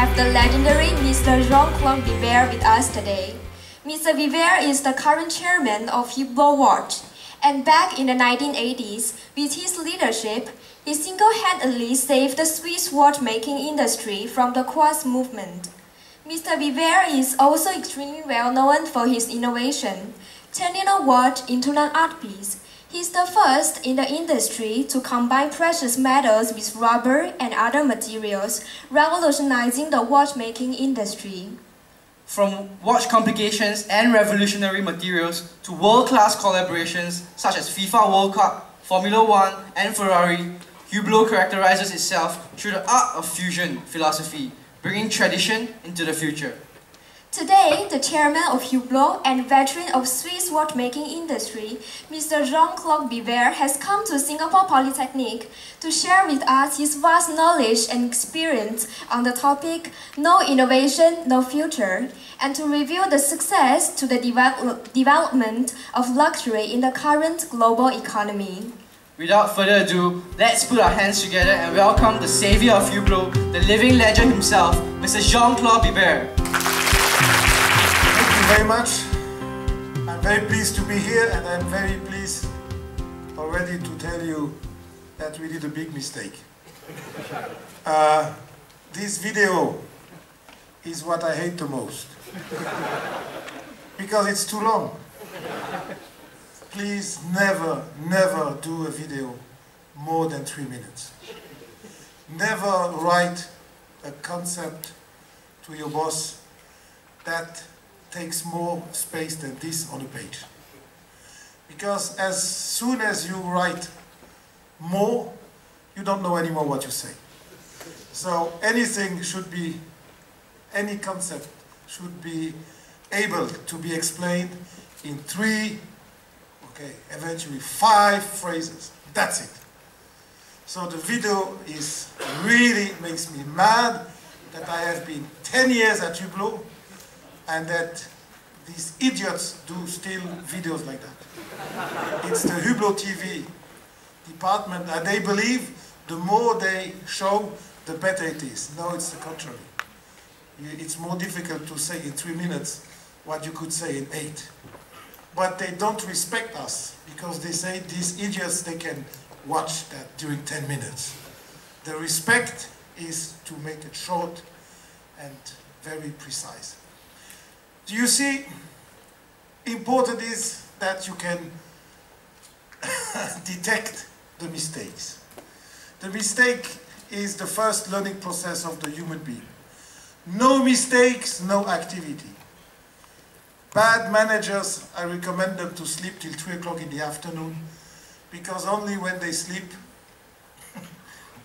have the legendary Mr. Jean-Claude Biver with us today. Mr. Biver is the current chairman of Hublot Watch, and back in the 1980s, with his leadership, he single-handedly saved the Swiss watchmaking industry from the quartz movement. Mr. Biver is also extremely well known for his innovation, turning a watch into an art piece. He's the first in the industry to combine precious metals with rubber and other materials, revolutionizing the watchmaking industry. From watch complications and revolutionary materials to world-class collaborations such as FIFA World Cup, Formula One and Ferrari, Hublot characterizes itself through the art of fusion philosophy, bringing tradition into the future. Today, the chairman of Hublot and veteran of Swiss watchmaking industry, Mr. Jean-Claude Biver, has come to Singapore Polytechnic to share with us his vast knowledge and experience on the topic "No Innovation, No Future," and to reveal the success to the development of luxury in the current global economy. Without further ado, let's put our hands together and welcome the savior of Hublot, the living legend himself, Mr. Jean-Claude Biver. Very much. I'm very pleased to be here, and I'm very pleased already to tell you that we did a big mistake. This video is what I hate the most because it's too long. Please never do a video more than 3 minutes. Never write a concept to your boss that takes more space than this on a page. Because as soon as you write more, you don't know anymore what you say. So anything should be, any concept should be able to be explained in 3, okay, eventually 5 phrases. That's it. So the video is really makes me mad that I have been 10 years at Hublot and that these idiots do still videos like that. It's the Hublot TV department, and they believe the more they show, the better it is. No, it's the contrary. It's more difficult to say in 3 minutes what you could say in 8. But they don't respect us, because they say these idiots, they can watch that during 10 minutes. The respect is to make it short and very precise. Do you see, important is that you can detect the mistakes. The mistake is the first learning process of the human being. No mistakes, no activity. Bad managers, I recommend them to sleep till 3 o'clock in the afternoon, because only when they sleep,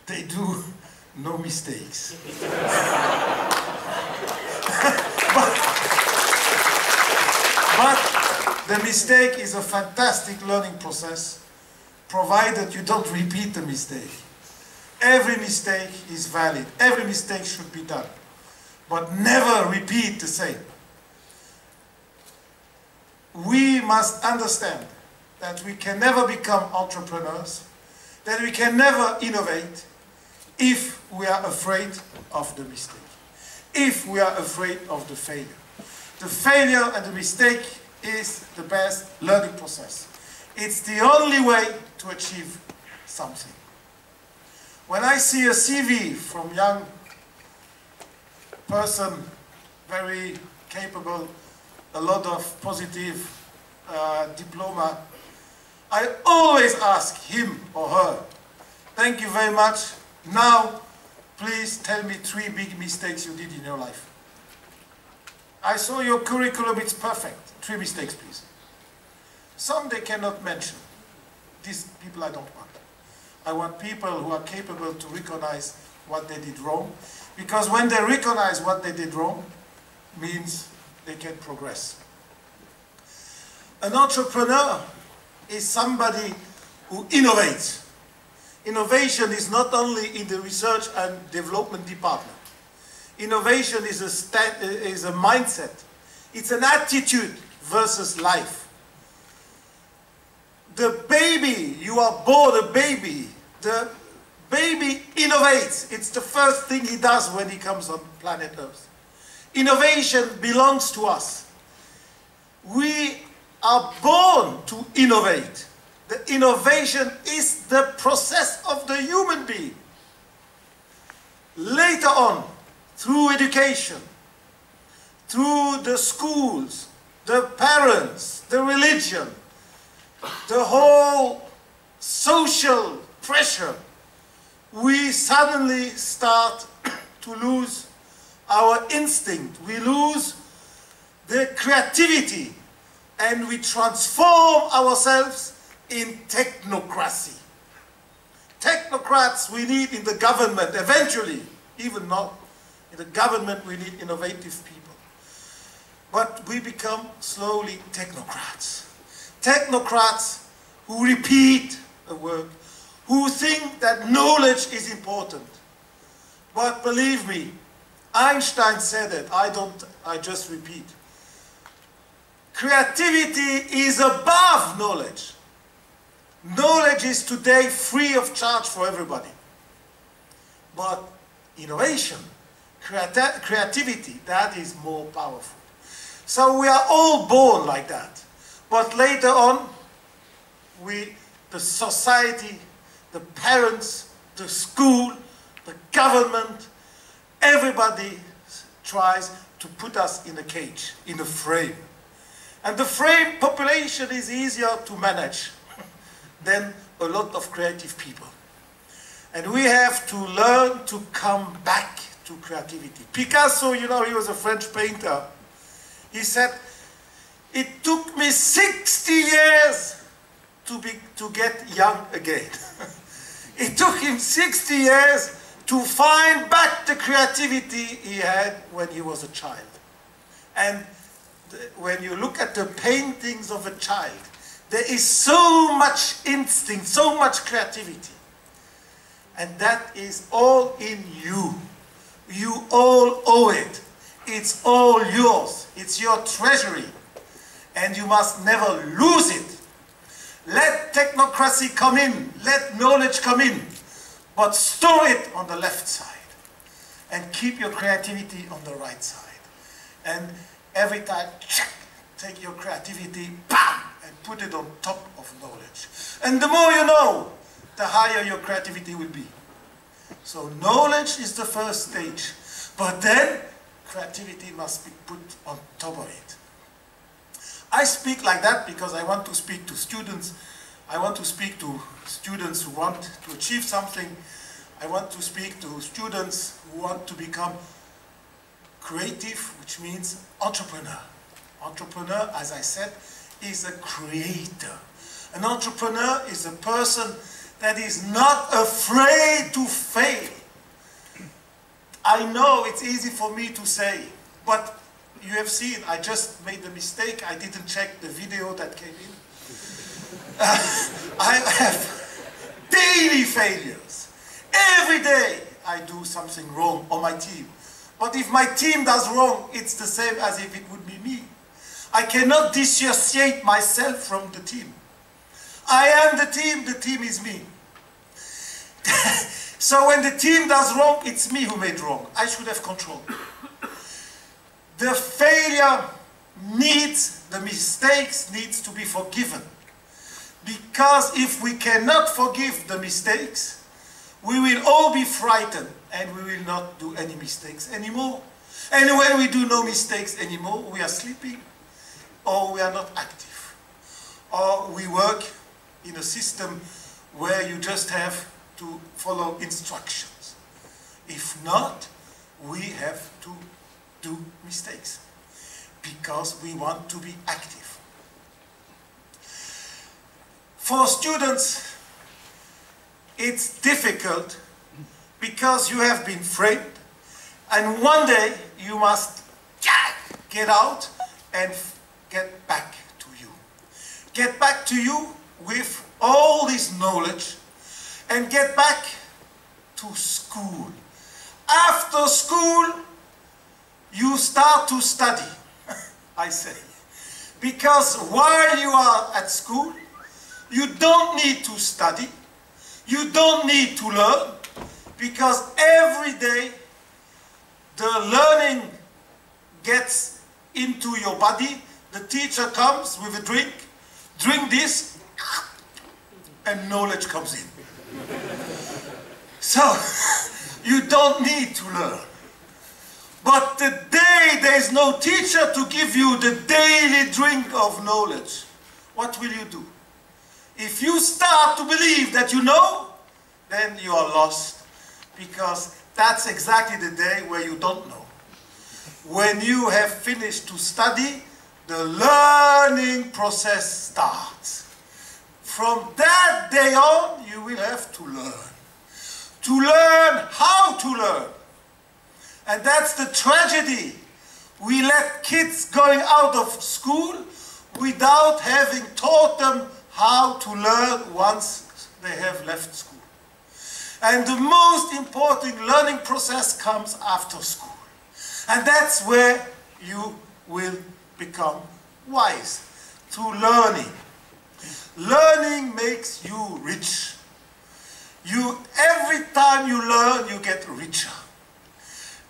they do no mistakes. But the mistake is a fantastic learning process, provided you don't repeat the mistake. Every mistake is valid. Every mistake should be done. But never repeat the same. We must understand that we can never become entrepreneurs, that we can never innovate if we are afraid of the mistake, if we are afraid of the failure. The failure and the mistake is the best learning process. It's the only way to achieve something. When I see a CV from young person, very capable, a lot of positive diploma, I always ask him or her, thank you very much. Now, please tell me 3 big mistakes you did in your life. I saw your curriculum, it's perfect. 3 mistakes, please. Some they cannot mention. These people I don't want. I want people who are capable to recognize what they did wrong, because when they recognize what they did wrong, means they can progress. An entrepreneur is somebody who innovates. Innovation is not only in the research and development department. Innovation is a mindset. It's an attitude versus life. The baby, you are born a baby. The baby innovates. It's the first thing he does when he comes on planet Earth. Innovation belongs to us. We are born to innovate. The innovation is the process of the human being. Later on, through education, through the schools, the parents, the religion, the whole social pressure, we suddenly start to lose our instinct. We lose the creativity, and we transform ourselves in technocracy. Technocrats we need in the government, eventually, even not in the government we need innovative people. But we become slowly technocrats. Technocrats who repeat a word, who think that knowledge is important. But believe me, Einstein said it, I just repeat. Creativity is above knowledge. Knowledge is today free of charge for everybody. But innovation, creativity, that is more powerful. So we are all born like that. But later on, the society, the parents, the school, the government, everybody tries to put us in a cage, in a frame. And the frame population is easier to manage than a lot of creative people. And we have to learn to come back to creativity. Picasso, you know, he was a French painter. He said, it took me 60 years to get young again. It took him 60 years to find back the creativity he had when he was a child. And when you look at the paintings of a child, there is so much instinct, so much creativity. And that is all in you. You all owe it. It's all yours. It's your treasury. And you must never lose it. Let technocracy come in. Let knowledge come in. But store it on the left side. And keep your creativity on the right side. And every time, take your creativity, bam, and put it on top of knowledge. And the more you know, the higher your creativity will be. So knowledge is the first stage. But then, creativity must be put on top of it. I speak like that because I want to speak to students. I want to speak to students who want to achieve something. I want to speak to students who want to become creative, which means entrepreneur. Entrepreneur, as I said, is a creator. An entrepreneur is a person that is not afraid to fail. I know it's easy for me to say, but you have seen, I just made a mistake. I didn't check the video that came in. I have daily failures. Every day I do something wrong on my team. But if my team does wrong, it's the same as if it would be me. I cannot dissociate myself from the team. I am the team is me. So when the team does wrong, it's me who made wrong. I should have control. The failure needs, the mistakes needs to be forgiven. Because if we cannot forgive the mistakes, we will all be frightened and we will not do any mistakes anymore. And when we do no mistakes anymore, we are sleeping or we are not active. Or we work in a system where you just have to follow instructions. If not, we have to do mistakes because we want to be active. For students, it's difficult because you have been framed and one day you must get out and get back to you. Get back to you with all this knowledge and get back to school. After school, you start to study, I say. Because while you are at school, you don't need to study, you don't need to learn, Because every day the learning gets into your body. The teacher comes with a drink, drink this, and knowledge comes in. So, you don't need to learn. But the day there is no teacher to give you the daily drink of knowledge, what will you do? If you start to believe that you know, then you are lost. Because that's exactly the day where you don't know. When you have finished to study, the learning process starts. From that day on, you will have to learn. To learn how to learn. And that's the tragedy. We let kids going out of school without having taught them how to learn once they have left school. And the most important learning process comes after school. And that's where you will become wise, through learning. Learning makes you rich. Every time you learn, you get richer.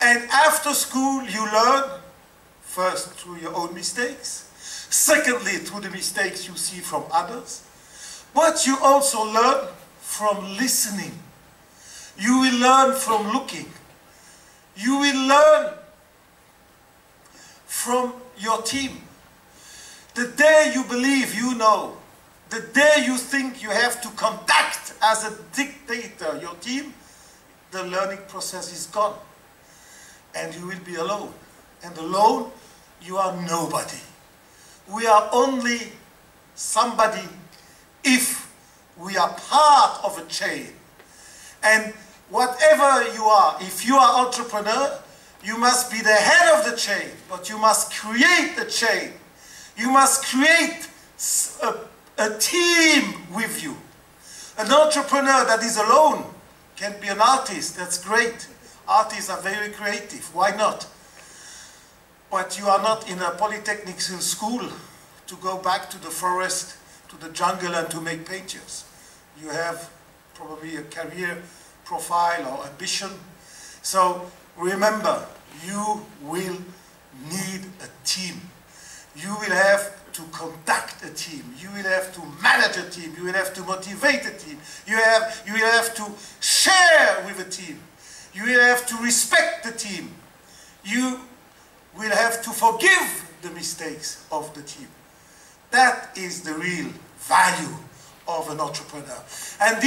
And after school, you learn, first through your own mistakes, secondly through the mistakes you see from others, but you also learn from listening. You will learn from looking. You will learn from your team. The day you believe you know, the day you think you have to conduct as a dictator your team, the learning process is gone. And you will be alone. And alone, you are nobody. We are only somebody if we are part of a chain. And whatever you are, if you are entrepreneur, you must be the head of the chain, but you must create a chain. You must create a team with you. An entrepreneur that is alone can be an artist, that's great. Artists are very creative, why not? But you are not in a polytechnic school to go back to the forest, to the jungle and to make pictures. You have probably a career profile or ambition. So remember, you will need a team. You will have to conduct a team. You will have to manage a team. You will have to motivate a team. You will have to share with a team. You will have to respect the team. You will have to forgive the mistakes of the team. That is the real value of an entrepreneur. And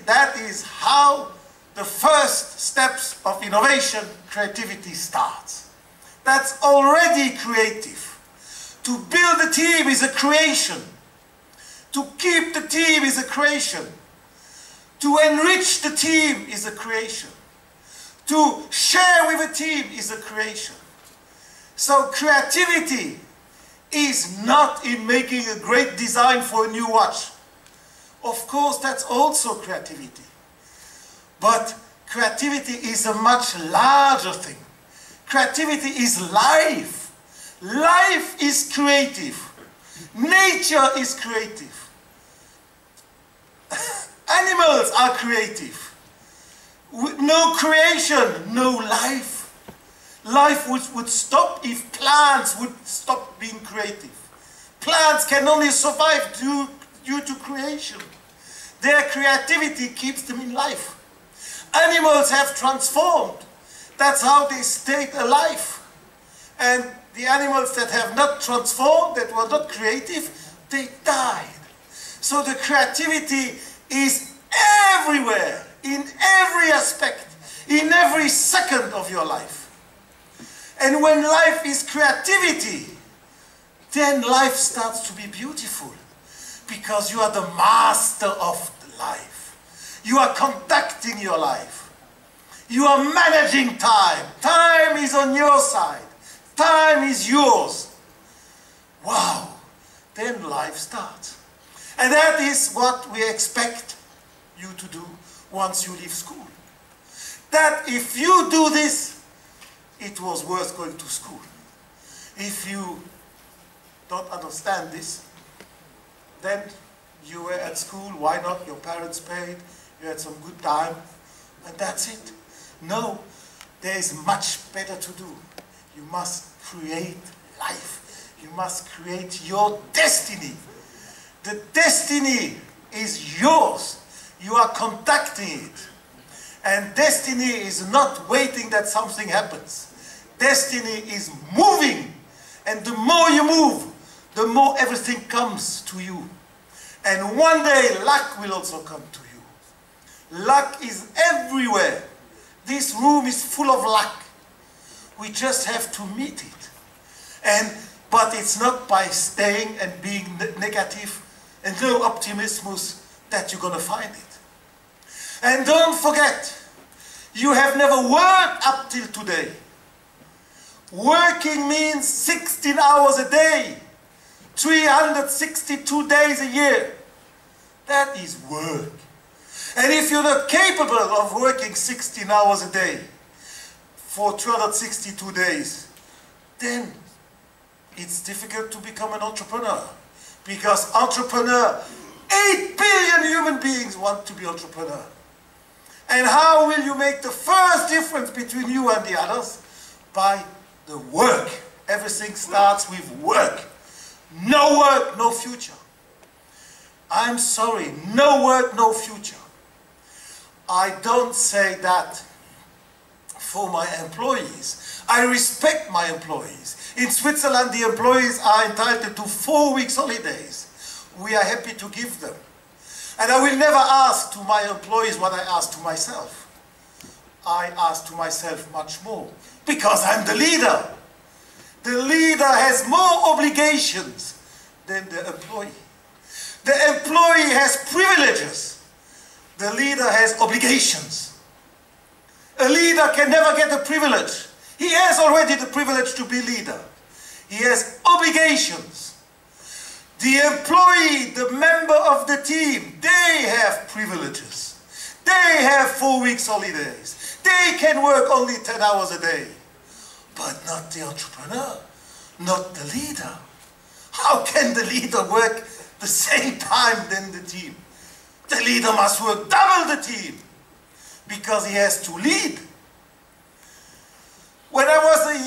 that is how the first steps of innovation, creativity starts. That's already creative. To build a team is a creation. To keep the team is a creation. To enrich the team is a creation. To share with a team is a creation. So creativity is not in making a great design for a new watch. Of course, that's also creativity. But creativity is a much larger thing. Creativity is life. Life is creative. Nature is creative. Animals are creative. With no creation, no life. Life would stop if plants would stop being creative. Plants can only survive due to creation. Their creativity keeps them in life. Animals have transformed. That's how they stayed alive. And the animals that have not transformed, that were not creative, they died. So the creativity is everywhere, in every aspect, in every second of your life. And when life is creativity, then life starts to be beautiful. Because you are the master of the life. You are conducting your life. You are managing time. Time is on your side. Time is yours. Wow. Then life starts. And that is what we expect you to do once you leave school. That if you do this, it was worth going to school. If you don't understand this, then you were at school, why not? Your parents paid, you had some good time. and that's it. No, there is much better to do. You must create life. You must create your destiny. The destiny is yours. You are conducting it. And destiny is not waiting that something happens. Destiny is moving. And the more you move, the more everything comes to you. And one day, luck will also come to you. Luck is everywhere. This room is full of luck. We just have to meet it. But it's not by staying and being negative and no optimism that you're going to find it. And don't forget, you have never worked up till today. Working means 16 hours a day, 362 days a year. That is work. And if you're not capable of working 16 hours a day for 362 days, then it's difficult to become an entrepreneur. Because 8 billion human beings want to be entrepreneur. And how will you make the first difference between you and the others? By the work. Everything starts with work. No work, no future. I'm sorry, no work, no future. I don't say that for my employees. I respect my employees. In Switzerland, the employees are entitled to 4 weeks holidays. We are happy to give them. And I will never ask to my employees what I ask to myself. I ask to myself much more, because I'm the leader. The leader has more obligations than the employee. The employee has privileges. The leader has obligations. A leader can never get a privilege. He has already the privilege to be leader. He has obligations. The employee, the member of the team, they have privileges. They have 4 weeks holidays. They can work only 10 hours a day. But not the entrepreneur, not the leader. How can the leader work the same time than the team? The leader must work double the team, because he has to lead. When I was a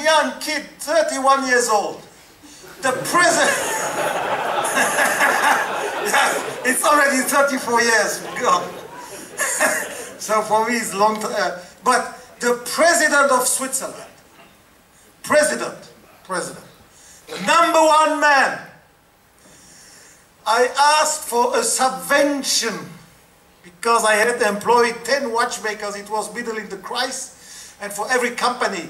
young kid, 31 years old, the president, it's already 34 years ago. So for me it's long time. But the president of Switzerland, president, the #1 man, I asked for a subvention because I had employed 10 watchmakers. It was middle in the crisis, and for every company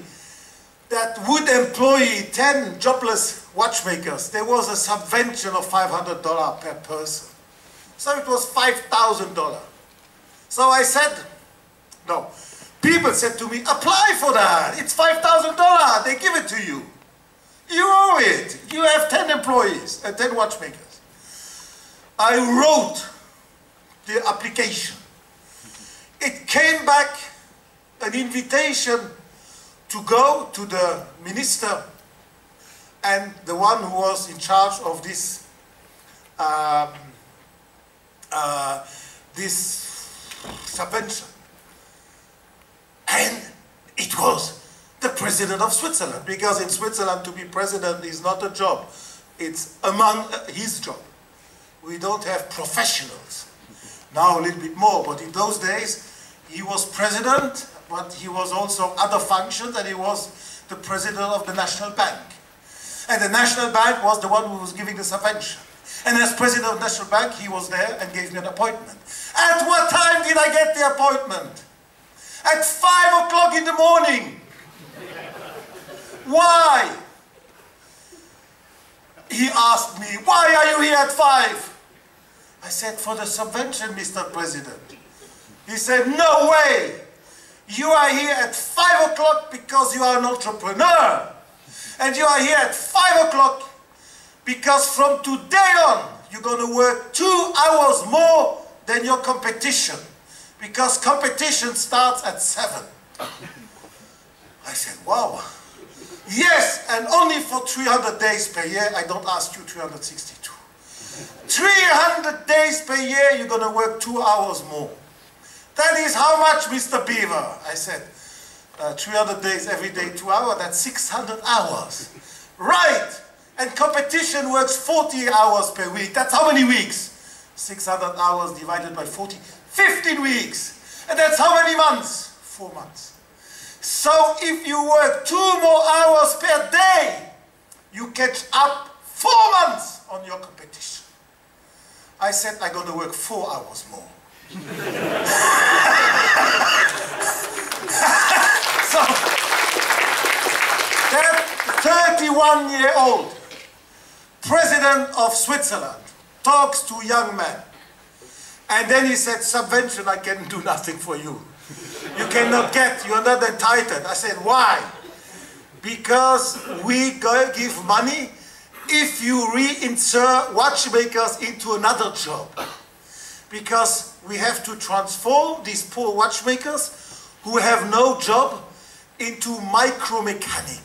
that would employ 10 jobless watchmakers, there was a subvention of $500 per person. So it was $5,000. So I said, no. People said to me, apply for that. It's $5,000. They give it to you. You owe it. You have 10 employees, 10 watchmakers. I wrote the application. It came back an invitation to go to the minister and the one who was in charge of this this subvention. And it was the president of Switzerland, because in Switzerland to be president is not a job. It's among his job. We don't have professionals. Now a little bit more, but in those days he was president, but he was also other functions, and he was the president of the National Bank. And the National Bank was the one who was giving the subvention. And as president of the National Bank, he was there and gave me an appointment. At what time did I get the appointment? At 5 o'clock in the morning. Why? He asked me, why are you here at 5? I said, for the subvention, Mr. President. He said, no way. You are here at 5 o'clock because you are an entrepreneur. And you are here at 5 o'clock because from today on, you're going to work 2 hours more than your competition. Because competition starts at 7. I said, wow. Yes, and only for 300 days per year. I don't ask you 362. 300 days per year, you're going to work 2 hours more. That is how much, Mr. Biver. I said, 300 days, every day, 2 hours, that's 600 hours. Right! And competition works 40 hours per week. That's how many weeks? 600 hours divided by 40, 15 weeks. And that's how many months? 4 months. So if you work 2 more hours per day, you catch up 4 months on your competition. I said I'm going to work 4 hours more. So that 31-year-old president of Switzerland talks to young men. And then he said, subvention, I can do nothing for you. You cannot get, you're not entitled. I said, why? Because we give money if you reinsert watchmakers into another job. Because we have to transform these poor watchmakers who have no job into micro-mechanic.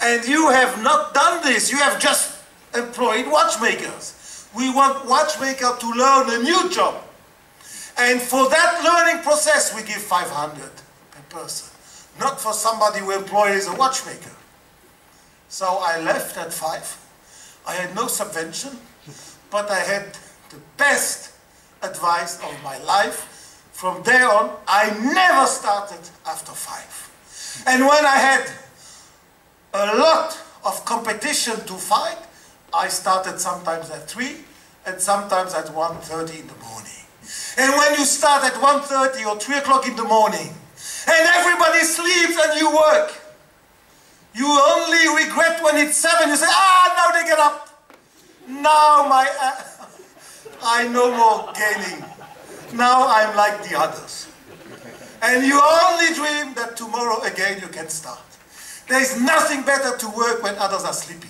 And you have not done this, you have just employed watchmakers. We want watchmaker to learn a new job. And for that learning process, we give 500 per person. Not for somebody who employs a watchmaker. So I left at 5. I had no subvention, but I had the best advice of my life. From there on, I never started after 5. And when I had a lot of competition to fight, I started sometimes at 3 and sometimes at 1:30 in the morning. And when you start at 1:30 or 3 o'clock in the morning and everybody sleeps and you work, you only regret when it's 7. You say, now they get up. Now I no more gaining. Now I'm like the others. And you only dream that tomorrow again you can start. There is nothing better to work when others are sleeping.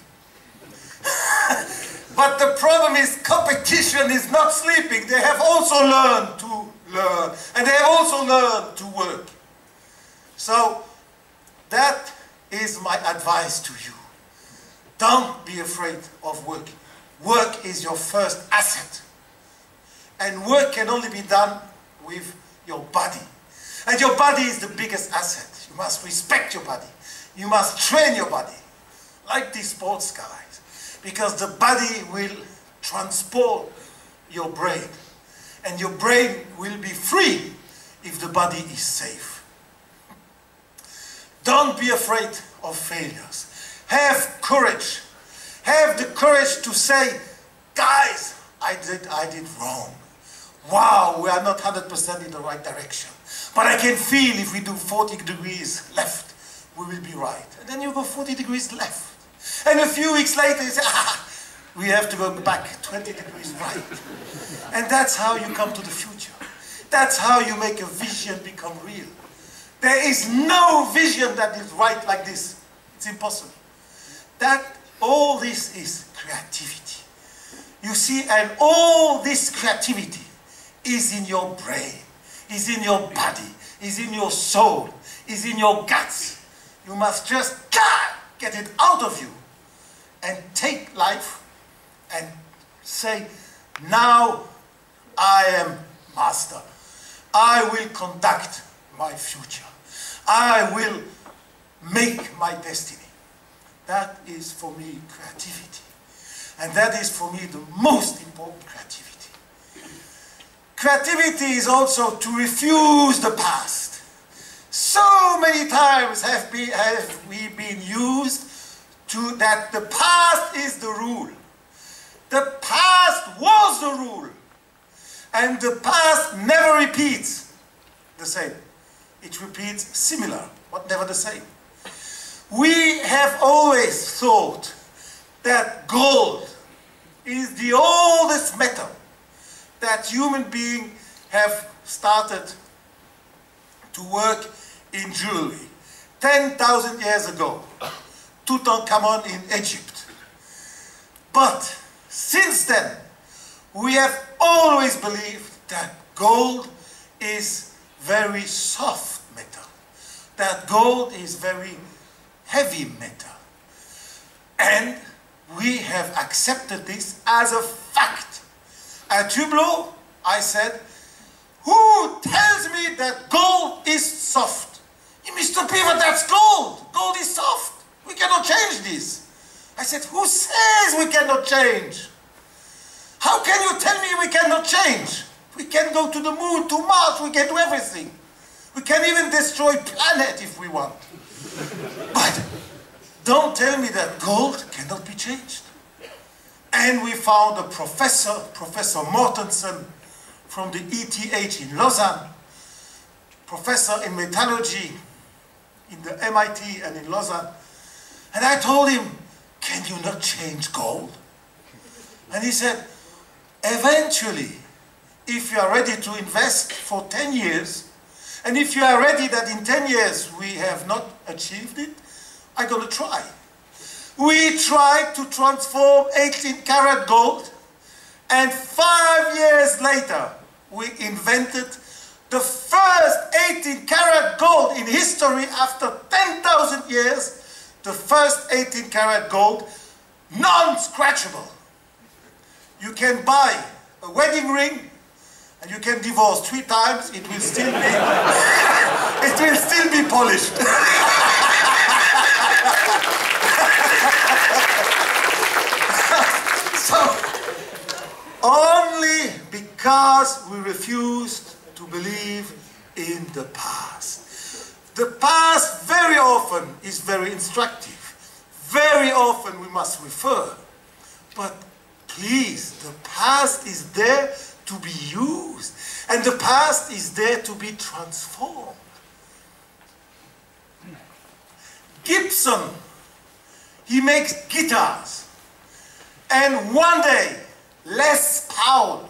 But the problem is competition is not sleeping. They have also learned to learn. And they have also learned to work. So that is my advice to you. Don't be afraid of work. Work is your first asset. And work can only be done with your body. And your body is the biggest asset. You must respect your body. You must train your body. Like these sports guys. Because the body will transport your brain. And your brain will be free if the body is safe. Don't be afraid of failures. Have courage. Have the courage to say, guys, I did wrong. Wow, we are not 100% in the right direction. But I can feel if we do 40 degrees left, we will be right. And then you go 40 degrees left. And a few weeks later you say, we have to go back 20 degrees right. And that's how you come to the future. That's how you make a vision become real. There is no vision that is right like this. It's impossible. All this is creativity. You see, and all this creativity is in your brain, is in your body, is in your soul, is in your guts. You must just get it out of you and take life and say, now I am master. I will conduct my future. I will make my destiny. That is for me creativity. And that is for me the most important creativity. Creativity is also to refuse the past. So many times have we been used to that the past is the rule. The past was the rule. And the past never repeats the same. It repeats similar, but never the same. We have always thought that gold is the oldest metal that human beings have started to work in jewelry. 10,000 years ago, Tutankhamun in Egypt. But since then, we have always believed that gold is very soft metal, that gold is very heavy metal. And we have accepted this as a fact. At Hublot, I said, who tells me that gold is soft. Mr. Biver, that's gold. Gold is soft. We cannot change this. I said, who says we cannot change? How can you tell me we cannot change? We can go to the moon, to Mars, we can do everything. We can even destroy planet if we want. But don't tell me that gold cannot be changed. And we found a professor, Professor Mortensen, from the ETH in Lausanne, professor in metallurgy in the MIT and in Lausanne. And I told him, can you not change gold? And he said, eventually, if you are ready to invest for 10 years, and if you are ready that in 10 years we have not achieved it, I'm going to try. We tried to transform 18-karat gold, and 5 years later, we invented the first 18-karat gold in history after 10,000 years, the first 18-karat gold, non-scratchable. You can buy a wedding ring, and you can divorce 3 times, it will still be, it will still be polished. So, only because we refused to believe in the past. The past very often is very instructive. Very often we must refer. But please, the past is there to be used. And the past is there to be transformed. Gibson, he makes guitars. And one day, Les Paul,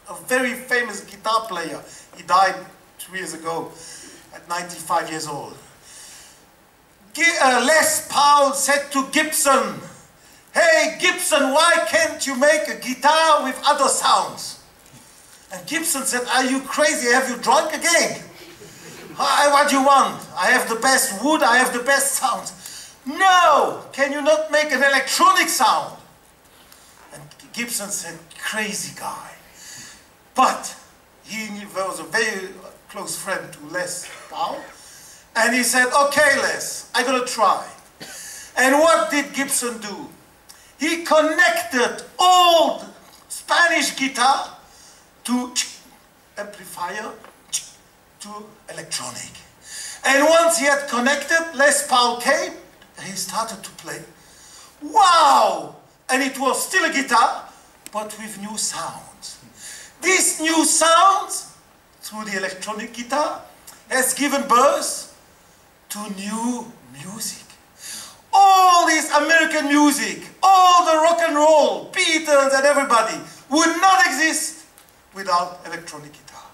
a very famous guitar player, he died 2 years ago at 95 years old. Les Paul said to Gibson, "Hey Gibson, why can't you make a guitar with other sounds?" And Gibson said, "Are you crazy? Have you drunk again? What do you want? I have the best wood, I have the best sounds." "No, can you not make an electronic sound?" And Gibson said, "Crazy guy." But he was a very close friend to Les Paul. And he said, "Okay, Les, I'm going to try." And what did Gibson do? He connected old Spanish guitar to amplifier to electronic. And once he had connected, Les Paul came and he started to play. Wow! And it was still a guitar, but with new sounds. These new sounds, through the electronic guitar, has given birth to new music. All this American music, all the rock and roll, Beatles and everybody, would not exist without electronic guitar.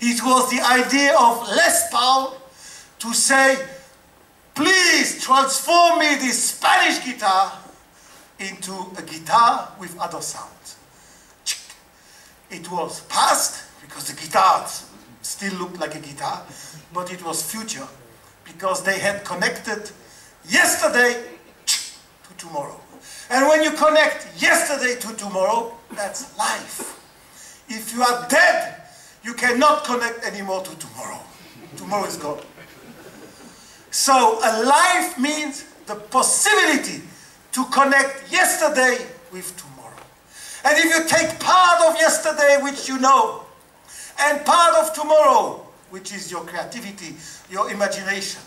It was the idea of Les Paul to say, "Please transform me this Spanish guitar into a guitar with other sounds." It was past, because the guitars still looked like a guitar, but it was future, because they had connected yesterday to tomorrow. And when you connect yesterday to tomorrow, that's life. If you are dead, you cannot connect anymore to tomorrow. Tomorrow is gone. So a life means the possibility to connect yesterday with tomorrow. And if you take part of yesterday, which you know, and part of tomorrow, which is your creativity, your imagination,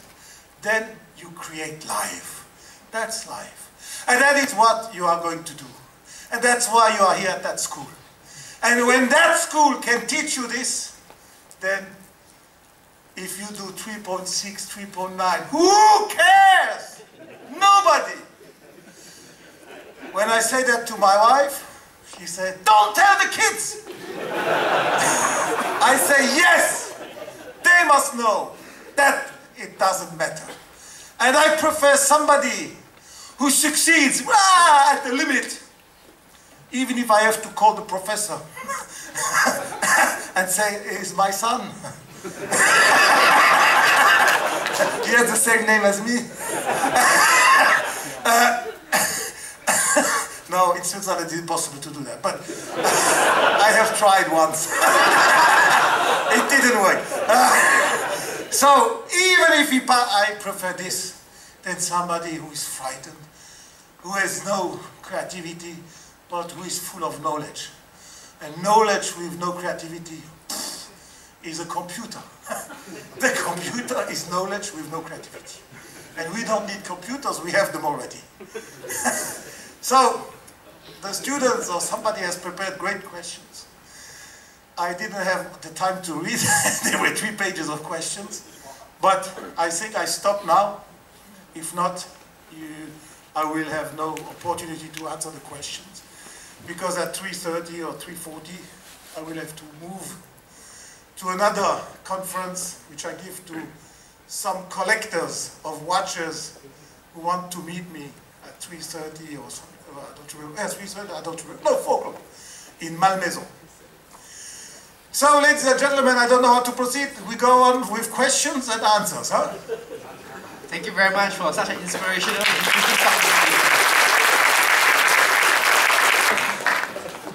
then you create life. That's life. And that is what you are going to do. And that's why you are here at that school. And when that school can teach you this, then if you do 3.6, 3.9, who cares? Nobody. When I say that to my wife, she said, "Don't tell the kids." I say, yes, they must know that it doesn't matter. And I prefer somebody who succeeds at the limit, even if I have to call the professor and say, "Is my son." He has the same name as me. No, in Switzerland it's impossible to do that, but I have tried once. It didn't anyway. So even if I prefer this than somebody who is frightened, who has no creativity, but who is full of knowledge. And knowledge with no creativity is a computer. The computer is knowledge with no creativity. And we don't need computers, we have them already. So, the students or somebody has prepared great questions. I didn't have the time to read, there were 3 pages of questions. But I think I stop now. If not, I will have no opportunity to answer the questions. Because at 3:30 or 3:40, I will have to move to another conference, which I give to some collectors of watches who want to meet me at 3:30 or something. I don't remember. Yes, 3:30, I don't remember. No, 4 o'clock in Malmaison. So, ladies and gentlemen, I don't know how to proceed. We go on with questions and answers, huh? Thank you very much for such an inspirational and interesting talk.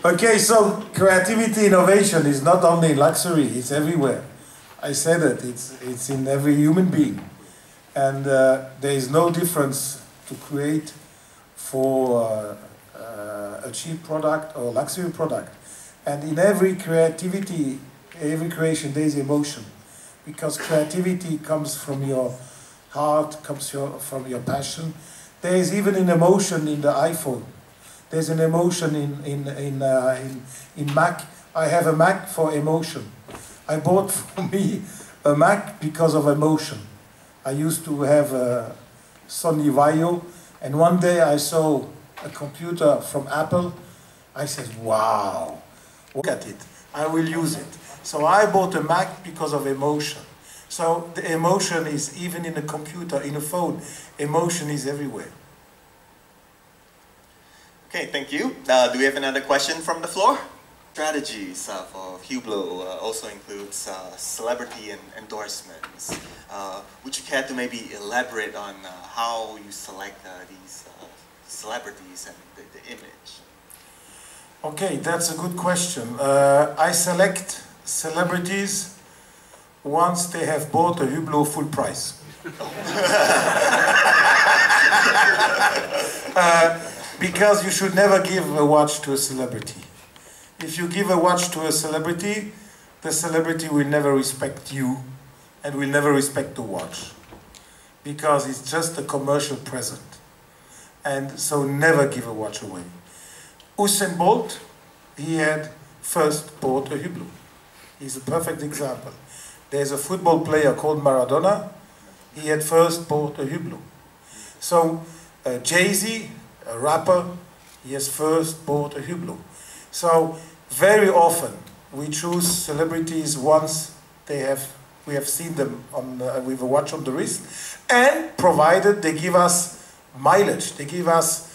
Okay, so creativity, innovation is not only luxury, it's everywhere. I said it, it's in every human being. And there is no difference to create for a cheap product or luxury product. And in every creativity, every creation, there is emotion. Because creativity comes from your heart, comes from your passion. There is even an emotion in the iPhone. There's an emotion in Mac. I have a Mac for emotion. I bought for me a Mac because of emotion. I used to have a Sony Vaio, and one day I saw a computer from Apple. I said, wow, look at it. I will use it. So I bought a Mac because of emotion. So the emotion is even in a computer, in a phone. Emotion is everywhere. Okay, thank you. Do we have another question from the floor? Strategies for Hublot also includes celebrity and endorsements. Would you care to maybe elaborate on how you select these celebrities and the image? Okay, that's a good question. I select celebrities once they have bought a Hublot full price. Because you should never give a watch to a celebrity. If you give a watch to a celebrity, the celebrity will never respect you and will never respect the watch. Because it's just a commercial present. And so never give a watch away. Usain Bolt, he had first bought a Hublot. He's a perfect example. There's a football player called Maradona. He had first bought a Hublot. So Jay-Z, a rapper, he has first bought a Hublot. So very often we choose celebrities once we have seen them with a watch on the wrist, and provided they give us mileage, they give us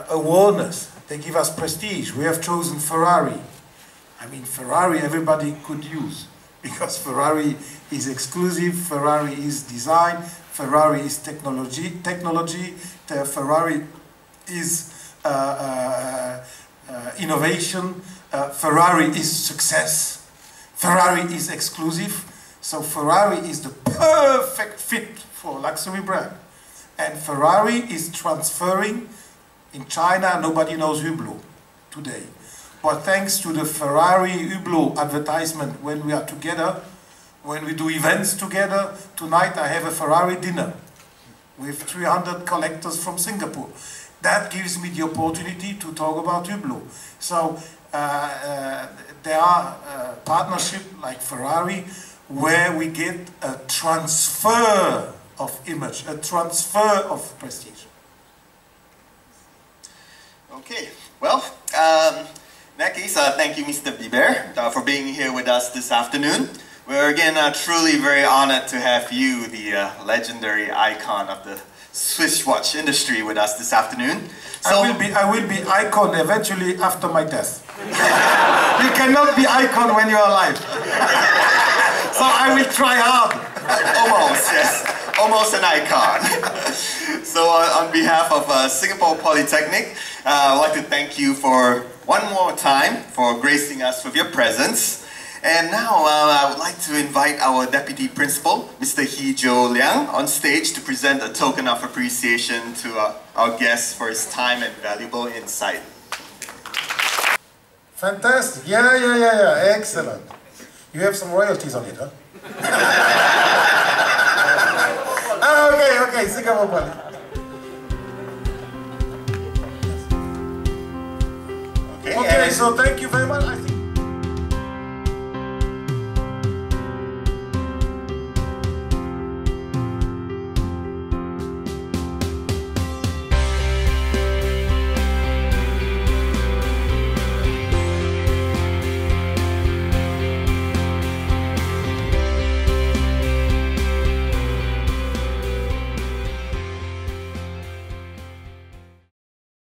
awareness, they give us prestige. We have chosen Ferrari. I mean, Ferrari everybody could use, because Ferrari is exclusive, Ferrari is design, Ferrari is technology, Ferrari is innovation, Ferrari is success, Ferrari is exclusive. So Ferrari is the perfect fit for a luxury brand. And Ferrari is transferring. In China, nobody knows Hublot today. But thanks to the Ferrari Hublot advertisement, when we are together, when we do events together, tonight I have a Ferrari dinner with 300 collectors from Singapore. That gives me the opportunity to talk about Hublot. So there are partnerships like Ferrari where we get a transfer of image, a transfer of prestige. Okay, well, in that case, thank you, Mr. Biver, for being here with us this afternoon. We're again truly very honored to have you, the legendary icon of the Swiss watch industry, with us this afternoon. So I will be icon eventually after my death. You cannot be icon when you're alive. So I will try hard. Almost, yes. Almost an icon. So on behalf of Singapore Polytechnic, I'd like to thank you for one more time for gracing us with your presence. And now I would like to invite our Deputy Principal, Mr. Hee-Jo Liang, on stage to present a token of appreciation to our guest for his time and valuable insight. Fantastic. Yeah. Excellent. You have some royalties on it, huh? Okay. Singapore Pali. Okay, so thank you very much.